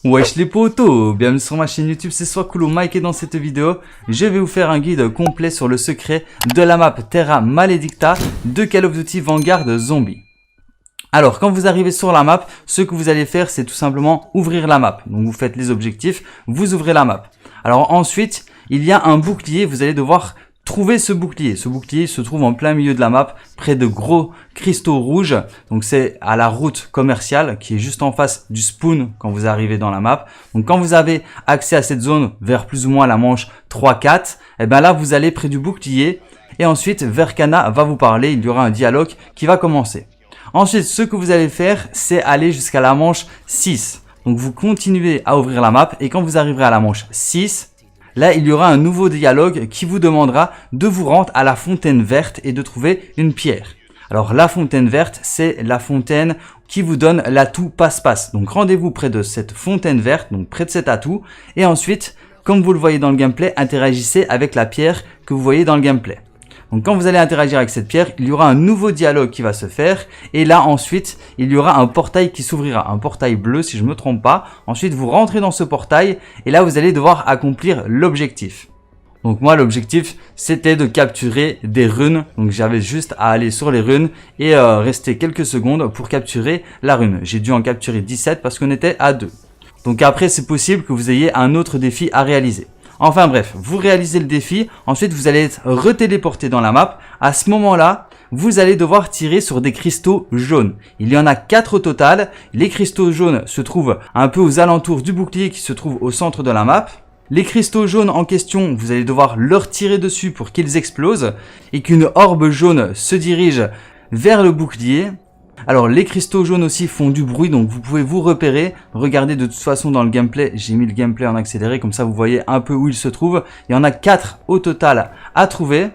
Wesh les potos, bienvenue sur ma chaîne YouTube, c'est Swakulo Mike et dans cette vidéo, je vais vous faire un guide complet sur le secret de la map Terra Maledicta de Call of Duty Vanguard Zombie. Alors quand vous arrivez sur la map, ce que vous allez faire c'est tout simplement ouvrir la map. Donc vous faites les objectifs, vous ouvrez la map. Alors ensuite, il y a un bouclier, vous allez devoir trouver ce bouclier. Ce bouclier se trouve en plein milieu de la map, près de gros cristaux rouges. Donc c'est à la route commerciale qui est juste en face du spawn quand vous arrivez dans la map. Donc quand vous avez accès à cette zone vers plus ou moins la manche 3-4, et bien là vous allez près du bouclier et ensuite Verkana va vous parler, il y aura un dialogue qui va commencer. Ensuite, ce que vous allez faire, c'est aller jusqu'à la manche 6. Donc vous continuez à ouvrir la map et quand vous arriverez à la manche 6, là, il y aura un nouveau dialogue qui vous demandera de vous rendre à la fontaine verte et de trouver une pierre. Alors, la fontaine verte, c'est la fontaine qui vous donne l'atout passe-passe. Donc, rendez-vous près de cette fontaine verte, donc près de cet atout. Et ensuite, comme vous le voyez dans le gameplay, interagissez avec la pierre que vous voyez dans le gameplay. Donc quand vous allez interagir avec cette pierre, il y aura un nouveau dialogue qui va se faire. Et là ensuite, il y aura un portail qui s'ouvrira. Un portail bleu si je ne me trompe pas. Ensuite, vous rentrez dans ce portail et là, vous allez devoir accomplir l'objectif. Donc moi, l'objectif, c'était de capturer des runes. Donc j'avais juste à aller sur les runes et rester quelques secondes pour capturer la rune. J'ai dû en capturer 17 parce qu'on était à 2. Donc après, c'est possible que vous ayez un autre défi à réaliser. Enfin bref, vous réalisez le défi, ensuite vous allez être retéléporté dans la map. À ce moment-là, vous allez devoir tirer sur des cristaux jaunes. Il y en a 4 au total. Les cristaux jaunes se trouvent un peu aux alentours du bouclier qui se trouve au centre de la map. Les cristaux jaunes en question, vous allez devoir leur tirer dessus pour qu'ils explosent et qu'une orbe jaune se dirige vers le bouclier. Alors les cristaux jaunes aussi font du bruit, donc vous pouvez vous repérer. Regardez de toute façon dans le gameplay, j'ai mis le gameplay en accéléré, comme ça vous voyez un peu où il se trouve. Il y en a 4 au total à trouver.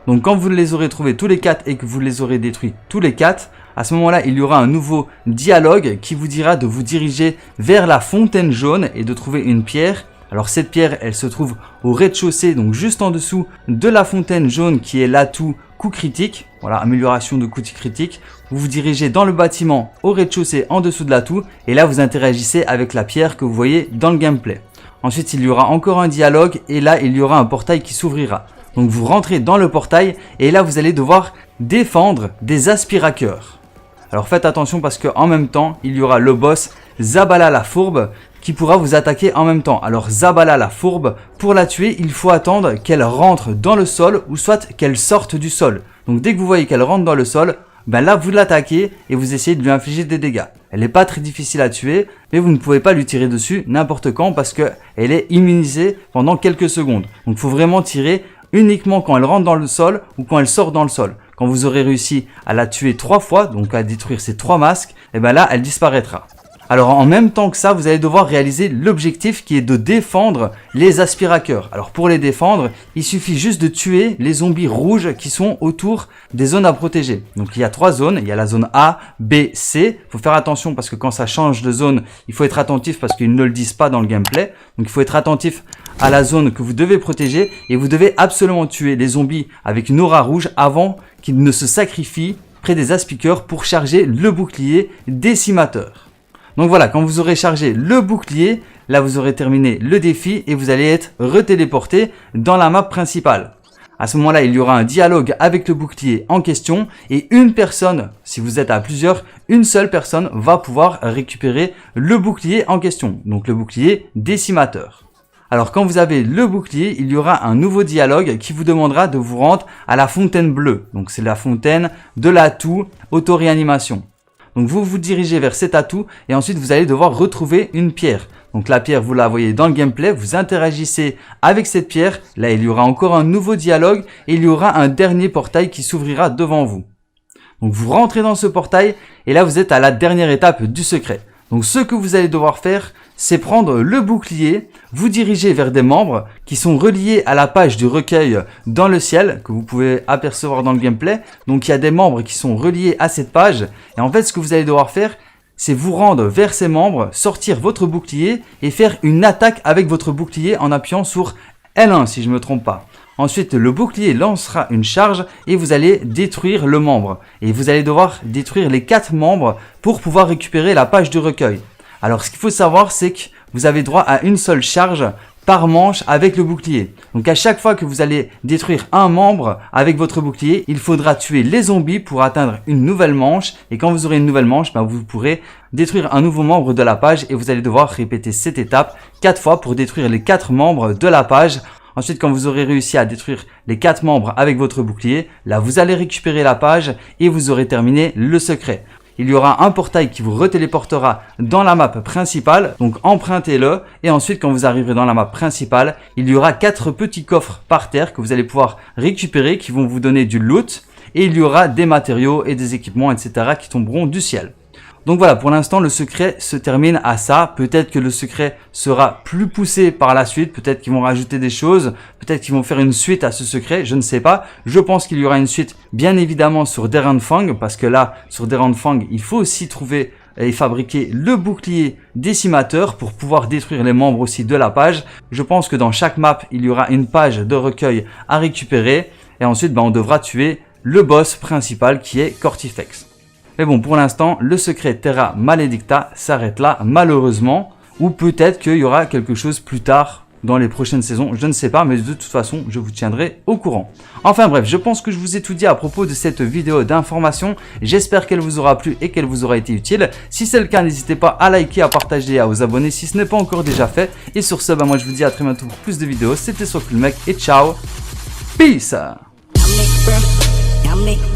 Donc quand vous les aurez trouvés tous les 4 et que vous les aurez détruits tous les 4, à ce moment-là il y aura un nouveau dialogue qui vous dira de vous diriger vers la fontaine jaune et de trouver une pierre. Alors cette pierre, elle se trouve au rez-de-chaussée, donc juste en dessous de la fontaine jaune qui est l'atout coup critique. Voilà, amélioration de coup critique. Vous vous dirigez dans le bâtiment au rez-de-chaussée en dessous de l'atout et là vous interagissez avec la pierre que vous voyez dans le gameplay. Ensuite, il y aura encore un dialogue et là il y aura un portail qui s'ouvrira. Donc vous rentrez dans le portail et là vous allez devoir défendre des aspirateurs. Alors faites attention parce qu'en même temps, il y aura le boss Zabala la fourbe qui pourra vous attaquer en même temps. Alors Zabala la fourbe, pour la tuer, il faut attendre qu'elle rentre dans le sol ou soit qu'elle sorte du sol. Donc dès que vous voyez qu'elle rentre dans le sol, ben là vous l'attaquez et vous essayez de lui infliger des dégâts. Elle n'est pas très difficile à tuer, mais vous ne pouvez pas lui tirer dessus n'importe quand parce qu'elle est immunisée pendant quelques secondes. Donc il faut vraiment tirer uniquement quand elle rentre dans le sol ou quand elle sort dans le sol. Quand vous aurez réussi à la tuer 3 fois, donc à détruire ces 3 masques, et ben là elle disparaîtra. Alors en même temps que ça, vous allez devoir réaliser l'objectif qui est de défendre les aspirateurs. Alors pour les défendre, il suffit juste de tuer les zombies rouges qui sont autour des zones à protéger. Donc il y a 3 zones, il y a la zone A, B, C. Il faut faire attention parce que quand ça change de zone, il faut être attentif parce qu'ils ne le disent pas dans le gameplay. Donc il faut être attentif à la zone que vous devez protéger et vous devez absolument tuer les zombies avec une aura rouge avant qu'ils ne se sacrifient près des aspirateurs pour charger le bouclier décimateur. Donc voilà, quand vous aurez chargé le bouclier, là vous aurez terminé le défi et vous allez être retéléporté dans la map principale. À ce moment-là, il y aura un dialogue avec le bouclier en question et une personne, si vous êtes à plusieurs, une seule personne va pouvoir récupérer le bouclier en question, donc le bouclier décimateur. Alors quand vous avez le bouclier, il y aura un nouveau dialogue qui vous demandera de vous rendre à la fontaine bleue. Donc c'est la fontaine de l'atout auto-réanimation. Donc vous vous dirigez vers cet atout et ensuite vous allez devoir retrouver une pierre. Donc la pierre, vous la voyez dans le gameplay, vous interagissez avec cette pierre. Là, il y aura encore un nouveau dialogue et il y aura un dernier portail qui s'ouvrira devant vous. Donc vous rentrez dans ce portail et là vous êtes à la dernière étape du secret. Donc ce que vous allez devoir faire, c'est prendre le bouclier, vous diriger vers des membres qui sont reliés à la page du recueil dans le ciel, que vous pouvez apercevoir dans le gameplay. Donc il y a des membres qui sont reliés à cette page. Et en fait, ce que vous allez devoir faire, c'est vous rendre vers ces membres, sortir votre bouclier et faire une attaque avec votre bouclier en appuyant sur L1 si je ne me trompe pas. Ensuite, le bouclier lancera une charge et vous allez détruire le membre. Et vous allez devoir détruire les 4 membres pour pouvoir récupérer la page du recueil. Alors, ce qu'il faut savoir, c'est que vous avez droit à une seule charge par manche avec le bouclier. Donc à chaque fois que vous allez détruire un membre avec votre bouclier, il faudra tuer les zombies pour atteindre une nouvelle manche. Et quand vous aurez une nouvelle manche, vous pourrez détruire un nouveau membre de la page et vous allez devoir répéter cette étape 4 fois pour détruire les 4 membres de la page. Ensuite, quand vous aurez réussi à détruire les 4 membres avec votre bouclier, là vous allez récupérer la page et vous aurez terminé le secret. Il y aura un portail qui vous retéléportera dans la map principale, donc empruntez-le. Et ensuite, quand vous arriverez dans la map principale, il y aura 4 petits coffres par terre que vous allez pouvoir récupérer, qui vont vous donner du loot. Et il y aura des matériaux et des équipements, etc. qui tomberont du ciel. Donc voilà, pour l'instant, le secret se termine à ça. Peut-être que le secret sera plus poussé par la suite. Peut-être qu'ils vont rajouter des choses. Peut-être qu'ils vont faire une suite à ce secret. Je ne sais pas. Je pense qu'il y aura une suite, bien évidemment, sur Derenfang. Parce que là, sur Derenfang, il faut aussi trouver et fabriquer le bouclier décimateur pour pouvoir détruire les membres aussi de la page. Je pense que dans chaque map, il y aura une page de recueil à récupérer. Et ensuite, on devra tuer le boss principal qui est Cortifex. Mais bon, pour l'instant, le secret Terra Maledicta s'arrête là, malheureusement. Ou peut-être qu'il y aura quelque chose plus tard dans les prochaines saisons. Je ne sais pas, mais de toute façon, je vous tiendrai au courant. Enfin bref, je pense que je vous ai tout dit à propos de cette vidéo d'information. J'espère qu'elle vous aura plu et qu'elle vous aura été utile. Si c'est le cas, n'hésitez pas à liker, à partager et à vous abonner si ce n'est pas encore déjà fait. Et sur ce, moi je vous dis à très bientôt pour plus de vidéos. C'était SoCoolMec et ciao. Peace. Yummy.